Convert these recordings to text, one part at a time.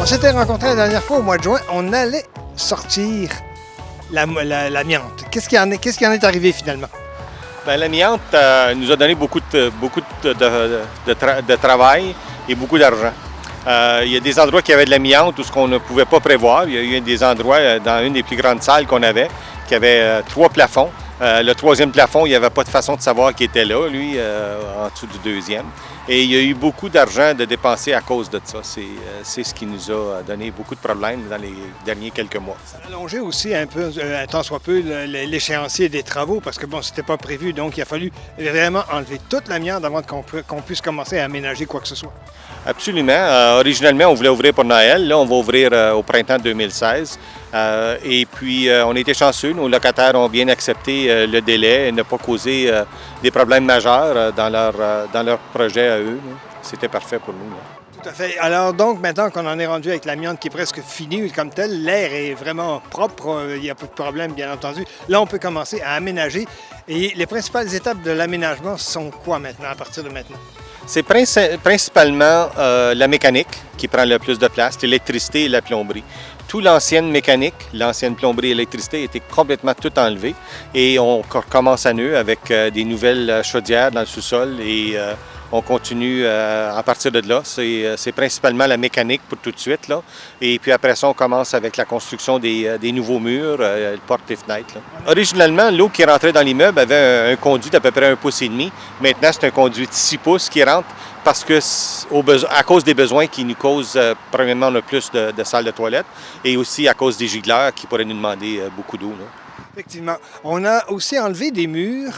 s'était rencontrés la dernière fois au mois de juin. On allait sortir l'amiante. Qu'est-ce qui en est arrivé finalement? Bien, l'amiante nous a donné beaucoup de travail et beaucoup d'argent. Il y a des endroits qui avaient de l'amiante où ce qu'on ne pouvait pas prévoir. Il y a eu des endroits dans une des plus grandes salles qu'on avait qui avait 3 plafonds. Le 3e plafond, il n'y avait pas de façon de savoir qui était là, lui, en dessous du 2e. Et il y a eu beaucoup d'argent de dépenser à cause de ça. C'est ce qui nous a donné beaucoup de problèmes dans les derniers quelques mois. Ça a allongé aussi un peu, tant soit peu, l'échéancier des travaux parce que bon, c'était pas prévu. Donc, il a fallu vraiment enlever toute l'amiante avant qu'on puisse commencer à aménager quoi que ce soit. Absolument. Originalement, on voulait ouvrir pour Noël. Là, on va ouvrir au printemps 2016. Et puis, on a été chanceux. Nos locataires ont bien accepté le délai et ne pas causer des problèmes majeurs dans leur projet à eux. C'était parfait pour nous. Là. Tout à fait. Alors donc, maintenant qu'on en est rendu avec l'amiante qui est presque finie comme telle, l'air est vraiment propre, il n'y a pas de problème, bien entendu. Là, on peut commencer à aménager. Et les principales étapes de l'aménagement sont quoi maintenant, à partir de maintenant? C'est principalement la mécanique qui prend le plus de place, l'électricité et la plomberie. Toute l'ancienne mécanique, l'ancienne plomberie et l'électricité était complètement tout enlevée et on recommence à neuf avec des nouvelles chaudières dans le sous-sol et on continue à partir de là. C'est principalement la mécanique pour tout de suite. Là. Et puis après ça, on commence avec la construction des nouveaux murs, portes et fenêtres. Là. Originalement, l'eau qui rentrait dans l'immeuble avait un conduit d'à peu près 1,5 pouces. Maintenant, c'est un conduit de 6 pouces qui rentre parce que, à cause des besoins qui nous causent, premièrement, le plus de salles de toilette et aussi à cause des gicleurs qui pourraient nous demander beaucoup d'eau. Là. Effectivement. On a aussi enlevé des murs.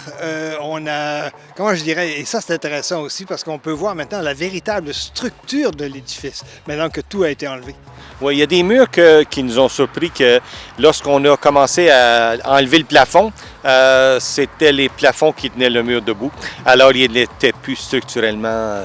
Comment je dirais, et ça c'est intéressant aussi parce qu'on peut voir maintenant la véritable structure de l'édifice, maintenant que tout a été enlevé. Oui, il y a des murs qui nous ont surpris que lorsqu'on a commencé à enlever le plafond, c'était les plafonds qui tenaient le mur debout. Alors, il n'était plus structurellement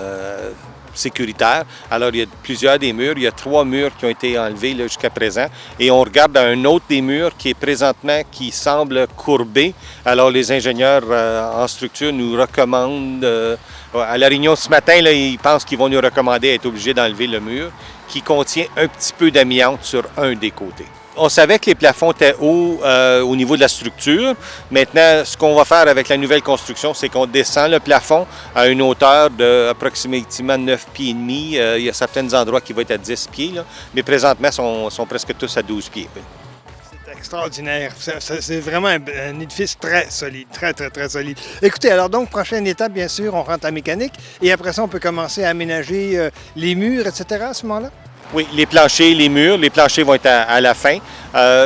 sécuritaire. Alors, il y a plusieurs des murs. Il y a 3 murs qui ont été enlevés jusqu'à présent. Et on regarde un autre des murs qui est présentement, qui semble courbé. Alors, les ingénieurs en structure nous recommandent, à la réunion ce matin, là, ils pensent qu'ils vont nous recommander d'être obligés d'enlever le mur qui contient un petit peu d'amiante sur un des côtés. On savait que les plafonds étaient hauts au niveau de la structure. Maintenant, ce qu'on va faire avec la nouvelle construction, c'est qu'on descend le plafond à une hauteur d'approximativement 9 pieds et demi. Il y a certains endroits qui vont être à 10 pieds, là, mais présentement, sont presque tous à 12 pieds. Oui. C'est extraordinaire. C'est vraiment un édifice très solide, très, très, très solide. Écoutez, alors donc, prochaine étape, bien sûr, on rentre en mécanique et après ça, on peut commencer à aménager les murs, etc. à ce moment-là? Oui, les planchers, les murs, les planchers vont être à la fin.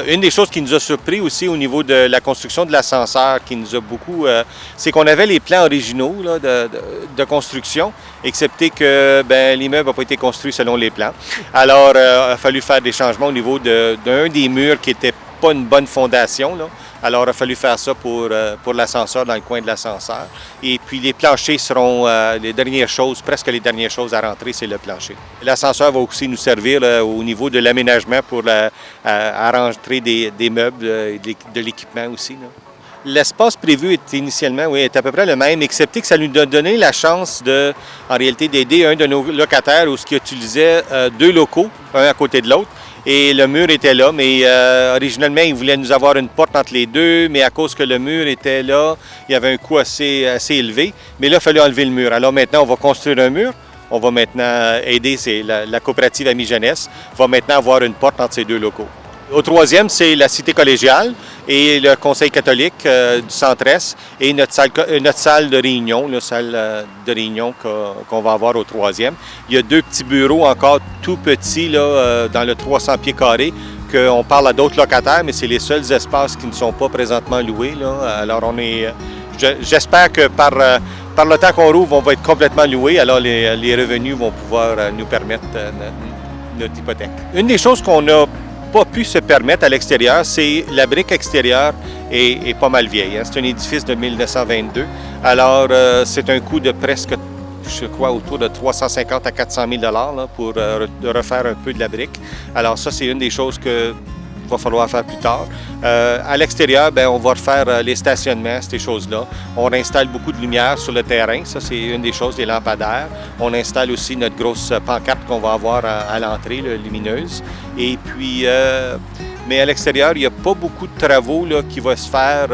Une des choses qui nous a surpris aussi au niveau de la construction de l'ascenseur, qui nous a beaucoup, c'est qu'on avait les plans originaux là, de construction, excepté que l'immeuble n'a pas été construit selon les plans. Alors, il a fallu faire des changements au niveau d'un des murs qui n'était pas une bonne fondation, là. Alors, il a fallu faire ça pour l'ascenseur, dans le coin de l'ascenseur. Et puis, les planchers seront les dernières choses, presque les dernières choses à rentrer, c'est le plancher. L'ascenseur va aussi nous servir au niveau de l'aménagement pour à rentrer des meubles et de l'équipement aussi. Là. L'espace prévu est à peu près le même, excepté que ça nous a donné la chance en réalité, d'aider un de nos locataires qui utilisait 2 locaux, un à côté de l'autre. Et le mur était là, mais originalement, il voulait nous avoir une porte entre les deux, mais à cause que le mur était là, il y avait un coût assez élevé. Mais là, il fallait enlever le mur. Alors maintenant, on va construire un mur. On va maintenant aider, c'est la coopérative Amis Jeunesse, va maintenant avoir une porte entre ces 2 locaux. Au 3e, c'est la cité collégiale et le conseil catholique du Centre-Est et notre salle de réunion, la salle de réunion qu'on va avoir au 3e. Il y a 2 petits bureaux encore tout petits là, dans le 300 pieds carrés qu'on parle à d'autres locataires, mais c'est les seuls espaces qui ne sont pas présentement loués. Là. Alors, j'espère que par le temps qu'on rouvre, on va être complètement loués. Alors, les revenus vont pouvoir nous permettre notre hypothèque. Une des choses qu'on a pas pu se permettre à l'extérieur, c'est la brique extérieure est pas mal vieille. Hein. C'est un édifice de 1922. Alors, c'est un coût de presque, je crois, autour de 350 à 400 000 $ là, pour refaire un peu de la brique. Alors ça, c'est une des choses que va falloir faire plus tard. À l'extérieur, ben, on va refaire les stationnements, ces choses-là. On installe beaucoup de lumière sur le terrain. Ça, c'est une des choses, les lampadaires. On installe aussi notre grosse pancarte qu'on va avoir à l'entrée, là, lumineuse. Et puis, mais à l'extérieur, il n'y a pas beaucoup de travaux là, qui vont se faire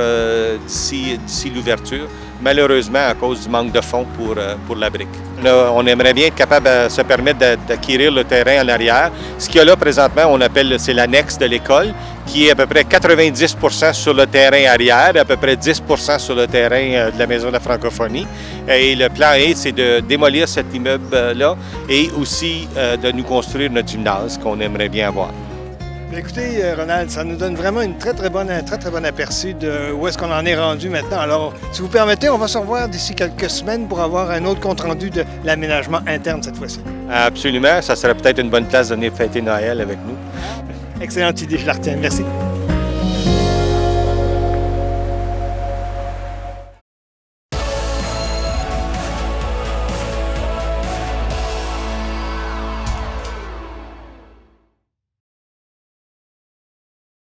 d'ici l'ouverture, malheureusement à cause du manque de fonds pour la brique. Là, on aimerait bien être capable de se permettre d'acquérir le terrain en arrière. Ce qu'il y a là présentement, on appelle, c'est l'annexe de l'école, qui est à peu près 90 % sur le terrain arrière, à peu près 10 % sur le terrain de la Maison de la francophonie. Et le plan est, c'est de démolir cet immeuble-là et aussi de nous construire notre gymnase qu'on aimerait bien avoir. Écoutez, Ronald, ça nous donne vraiment un très bon aperçu de où est-ce qu'on en est rendu maintenant. Alors, si vous permettez, on va se revoir d'ici quelques semaines pour avoir un autre compte-rendu de l'aménagement interne cette fois-ci. Absolument. Ça serait peut-être une bonne place de venir fêter Noël avec nous. Excellente idée, je la retiens. Merci.